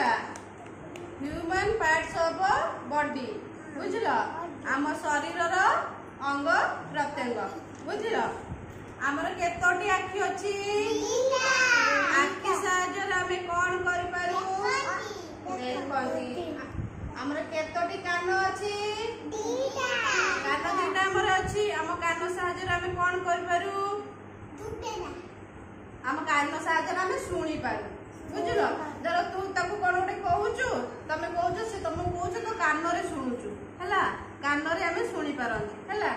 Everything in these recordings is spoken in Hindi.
ह्यूमन पार्ट्स ऑफ बॉडी बुझल आम शरीर अंग प्रत्यंग बुझल आमर केतोटी आखि अछि आखि साहाय्य आमे कोन करि पारू देखंती आमर केतोटी कान अछि दीटा कान दीटा आमर अछि आम कान साहाय्य आमे कोन करि पारू दुटेना आम कान साहाय्य आमे सुनी पारू बुझल धर तू ताकू कोन गोटे कहूचु तमे कहूचु से तुम कहूचु तो कान रे सुनुचु हला कान रे आमे सुनी पारंती हला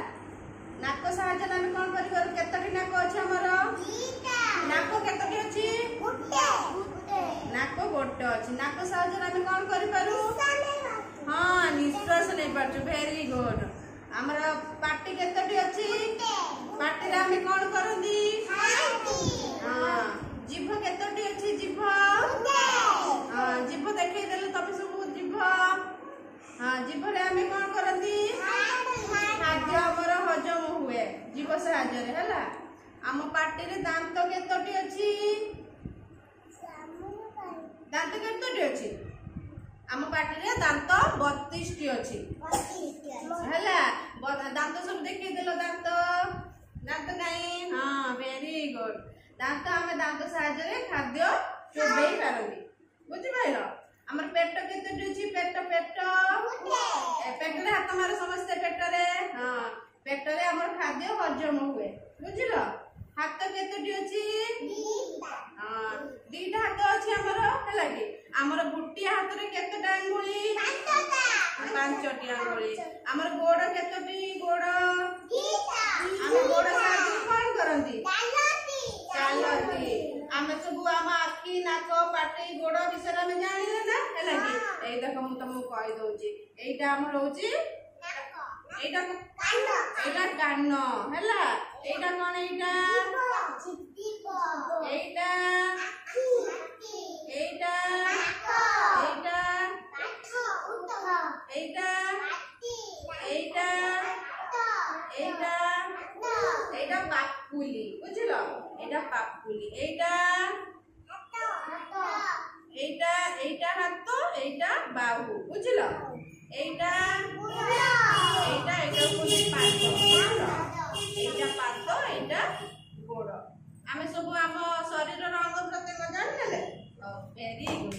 नाक साहाय्य आमे कोन करि पारू केतोटी नाक अछि हमर दीटा नाक केतोटी अछि गुटे नाक गोटे अछि नाक साहाय्य आमे कोन करि पारू हां निश्वास नै पारछु वेरी गुड हमर पाटी केतोटी अछि पाटी रे आमे कोन करंदी हां जीभ केतोटी अछि जीभ हां जीभ देखै देले तमे सब जीभ हां जीभ रे आमे कोन करंदी खाद्य हमर हजम हुए जीभ साहाय्य रे हला हम पाटी रे दांत केतोटी अछि दांत केतोटी अछि हम पाटी रे दांत 32 टी अछि हला दांत सब देखै देलो दांत दांत नहीं हां वेरी गुड दांत हमें दांत साहाय्य रे खाद्य चोबई पारंती बुझि पाइलो हमर पेट केते अछि पेट पेट पेट रे हाथ मारे समस्त पेट रे हां पेट रे हमर खाद्य हजम हुए बुझिलो हाथ केते अछि दीटा हां दीटा हाथ अछि हमर हला कि हमर गुटिया हाथ रे केतेटा अंगुली पांचटा अंगुली हमर गोड़ केतेटी गोड़ दीटा हम गोड़ साहाय्य कोन करंती चालती आमे सब आम आखि नाक पाटी गोड़ विषय में जानिले ना हला कि ए देखो हम तुमको कहि दउची एटा हमर होची नाक एटा कान हला एटा कोन एटा एटा एटा एटा एटा एटा एटा एटा पाकुली बुझलो एटा पाकुली एटा एटा एटा हाथ एटा बाहु बुझलो एटा एटा एटा कोनी पाद बुझलो एटा पाद एटा गोड़ आमे सब आम शरीर अंग प्रत्यंग जानिले वेरी गुड